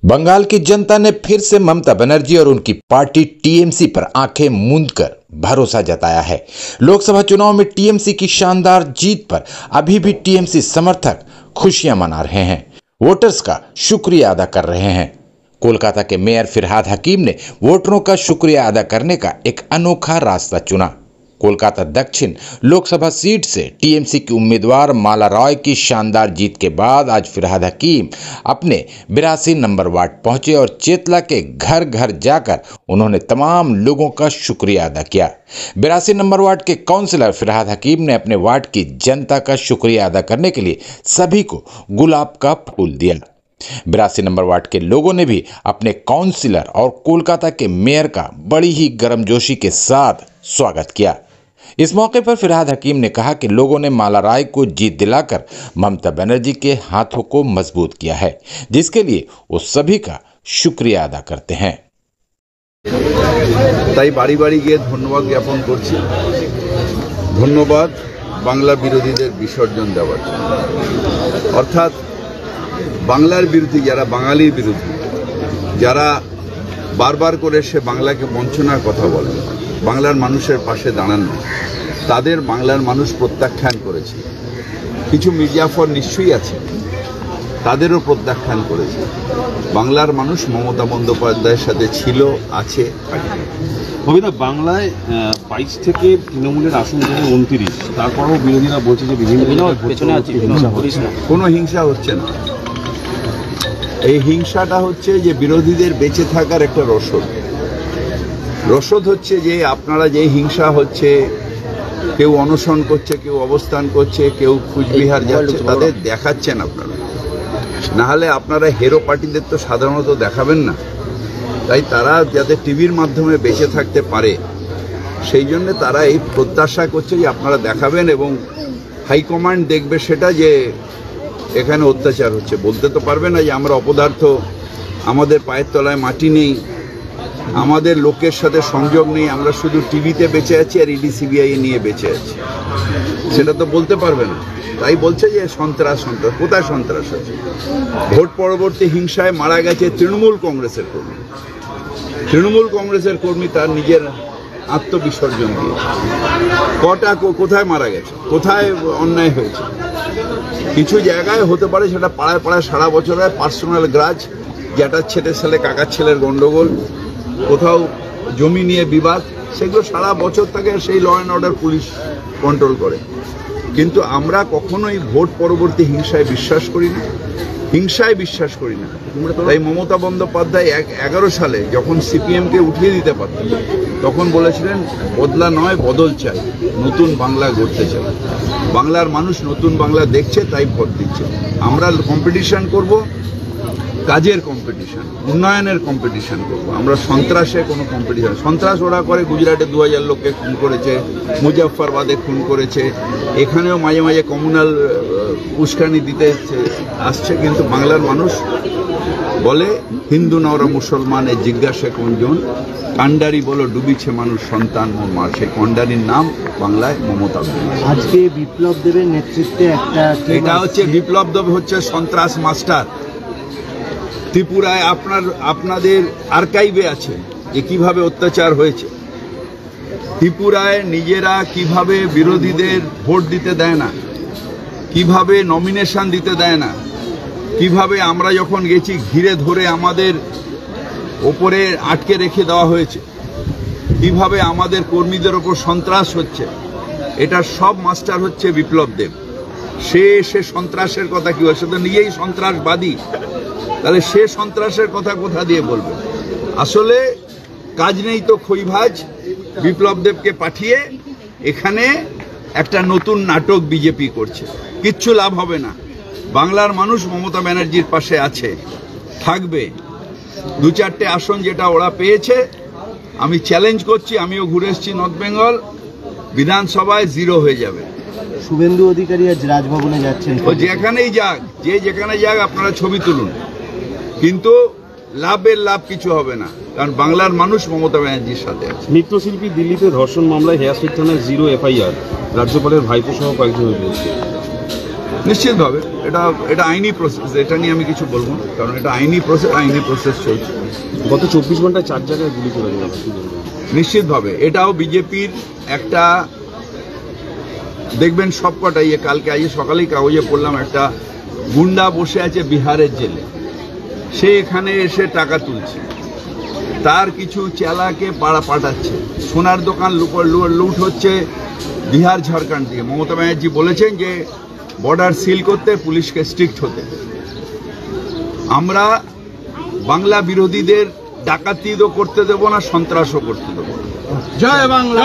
बंगाल की जनता ने फिर से ममता बनर्जी और उनकी पार्टी टीएमसी पर आंखें मूंदकर भरोसा जताया है। लोकसभा चुनाव में टीएमसी की शानदार जीत पर अभी भी टीएमसी समर्थक खुशियां मना रहे हैं, वोटर्स का शुक्रिया अदा कर रहे हैं। कोलकाता के मेयर फिरहाद हकीम ने वोटरों का शुक्रिया अदा करने का एक अनोखा रास्ता चुना। कोलकाता दक्षिण लोकसभा सीट से टीएमसी की उम्मीदवार माला रॉय की शानदार जीत के बाद आज फिरहाद हकीम अपने 82 नंबर वार्ड पहुंचे और चेतला के घर घर जाकर उन्होंने तमाम लोगों का शुक्रिया अदा किया। 82 नंबर वार्ड के काउंसलर फिरहाद हकीम ने अपने वार्ड की जनता का शुक्रिया अदा करने के लिए सभी को गुलाब का फूल दिया। 82 नंबर वार्ड के लोगों ने भी अपने काउंसलर और कोलकाता के मेयर का बड़ी ही गर्मजोशी के साथ स्वागत किया। इस मौके पर फिरहाद हकीम ने कहा कि लोगों ने माला राय को जीत दिलाकर ममता बनर्जी के हाथों को मजबूत किया है, जिसके लिए वो सभी का शुक्रिया अदा करते हैं। তাই বাড়ি বাড়ি গিয়ে ধন্যবাদ জ্ঞাপন করছি। ধন্যবাদ বাংলা বিরোধীদের বিসর্জন দেওয়ার জন্য, অর্থাৎ বাংলার বিরোধী যারা বাঙালির বিরোধী, যারা বারবার করে সে বাংলাকে বঞ্চনার কথা বলে, বাংলার মানুষের পাশে দাঁড়ান না, তাদের বাংলার মানুষ প্রত্যাখ্যান করেছে। কিছু মির্জাফর নিশ্চয়ই আছে, তাদেরও প্রত্যাখ্যান করেছে। বাংলার মানুষ মমতা বন্দ্যোপাধ্যায়ের সাথে ছিল, আছে, থাকবে। বাংলায় 22 থেকে তৃণমূলের আসন থেকে 29, তারপরেও বিরোধীরা বলছে যে বিভিন্ন কোনো হিংসা হচ্ছে না। এই হিংসাটা হচ্ছে যে বিরোধীদের বেঁচে থাকার একটা রসদ হচ্ছে যে আপনারা যে হিংসা হচ্ছে, কেউ অনশন করছে, কেউ অবস্থান করছে, কেউ কুচবিহার যাচ্ছে, তাদের দেখাচ্ছেন আপনারা। নাহলে আপনারা হেরো পার্টিদের তো সাধারণত দেখাবেন না। তাই তারা যাতে টিভির মাধ্যমে বেঁচে থাকতে পারে সেই জন্য তারা এই প্রত্যাশা করছে যে আপনারা দেখাবেন এবং হাইকমান্ড দেখবে সেটা যে এখানে অত্যাচার হচ্ছে। বলতে তো পারবে না যে আমরা অপদার্থ, আমাদের পায়ের তলায় মাটি নেই, আমাদের লোকের সাথে সংযোগ নেই, আমরা শুধু টিভিতে বেঁচে আছি আর ইডি সিবিআই নিয়ে বেঁচে আছি, সেটা তো বলতে পারবে না। তাই বলছে যে সন্ত্রাস। কোথায় সন্ত্রাস আছে? ভোট পরবর্তী হিংসায় মারা গেছে তৃণমূল কংগ্রেসের কর্মী তার নিজের আত্মবিসর্জন দিয়েছে। কোথায় মারা গেছে, কোথায় অন্যায় হয়েছে? কিছু জায়গায় হতে পারে সেটা পাড়ায় পাড়ায় সারা বছর হয়, পার্সোনাল গ্রাজ, জ্যাঠার ছেলের সাথে কাকার ছেলের গন্ডগোল, কোথাও জমি নিয়ে বিবাদ, সেগুলো সারা বছর থাকে, সেই law and order police control করে। কিন্তু আমরা কখনোই ভোট পরবর্তী হিংসায় বিশ্বাস করি না। তাই মমতা বন্দ্যোপাধ্যায় 11 সালে যখন সিপিএমকে উঠিয়ে দিতে পারতেন, তখন বলেছিলেন বদলা নয় বদল চাই, নতুন বাংলা গড়তে চাই। বাংলার মানুষ নতুন বাংলা দেখছে, তাই ভোট দিচ্ছে। আমরা কম্পিটিশন করব, কাজের কম্পিটিশন, উন্নয়নের কম্পিটিশন করবো। আমরা সন্ত্রাসে কোনো কম্পিটিশন, সন্ত্রাস ওরা করে। গুজরাটে 2000 লোককে খুন করেছে, মুজাফফরবাদে খুন করেছে, এখানেও মাঝে মাঝে কমিউনাল উস্কানি দিতে আসছে। কিন্তু বাংলার মানুষ বলে হিন্দু না ওরা মুসলমান, এ জিজ্ঞাসা কোনজন, কান্ডারি বলো ডুবিছে মানুষ সন্তান মার, সেই কন্ডারির নাম বাংলায় মমতা। আজকে বিপ্লব দেবের নেতৃত্বে এটা হচ্ছে বিপ্লব দেব হচ্ছে সন্ত্রাস মাস্টার। ত্রিপুরায় আপনাদের আর্কাইভে আছে যে কিভাবে অত্যাচার হয়েছে। ত্রিপুরায় নিজেরা কিভাবে বিরোধীদের ভোট দিতে দেয় না, কিভাবে নমিনেশন দিতে দেয় না, কিভাবে আমরা যখন গেছি ঘিরে ধরে আমাদের ওপরে আটকে রেখে দেওয়া হয়েছে, কিভাবে আমাদের কর্মীদের ওপর সন্ত্রাস হচ্ছে, এটা সব মাস্টার হচ্ছে বিপ্লব দেব। সে সন্ত্রাসের কথা কি বলে? সে তো নিজেই সন্ত্রাসবাদী। তাহলে সে সন্ত্রাসের কথা কোথা দিয়ে বলবে? আসলে কাজ নেই তো খইভাজ বিপ্লব দেবকে পাঠিয়ে এখানে একটা নতুন নাটক বিজেপি করছে। কিচ্ছু লাভ হবে না। বাংলার মানুষ মমতা ব্যানার্জির পাশে আছে, থাকবে। 2-4টে আসন যেটা ওরা পেয়েছে, আমি চ্যালেঞ্জ করছি, আমিও ঘুরে এসেছি নর্থ বেঙ্গল, বিধানসভায় 0 হয়ে যাবে। শুভেন্দু অধিকারী আজ রাজভবনে যাচ্ছেন। ও যেখানেই যাক, যেখানে যাক, আপনারা ছবি তুলুন, কিন্তু লাভ কিছু হবে না, কারণ বাংলার মানুষ মমতা ব্যানার্জির সাথে আছে। নৃত্যশিল্পী দিল্লিতে ধর্ষণ মামলায় হেয়ার স্ট্রিট থানায় 0 FIR, রাজ্যপালের ভাইপো সহ কয়েকজন অভিযুক্ত। নিশ্চিতভাবে এটা আইনি প্রসেস, এটা নিয়ে আমি কিছু বলবো না, কারণ এটা আইনি প্রসেস চলছে। গত 24 ঘন্টায় 4 জায়গায় গুলি করে দিল। নিশ্চিতভাবে এটাও বিজেপির একটা, দেখবেন সবকটাই, কালকে আজ সকালেই কাগজে পড়লাম, একটা গুন্ডা বসে আছে বিহারের জেলে, সে এখানে এসে টাকা তুলছে, তার কিছু চেলাকে পাঠাচ্ছে, সোনার দোকান লুট হচ্ছে বিহার ঝাড়খণ্ড দিয়ে। মমতা ব্যানার্জি বলেছেন যে বর্ডার সিল করতে, পুলিশকে স্ট্রিক্ট হতে। আমরা বাংলা বিরোধীদের ডাকাতিও করতে দেব না, সন্ত্রাসও করতে দেব না। জয় বাংলা।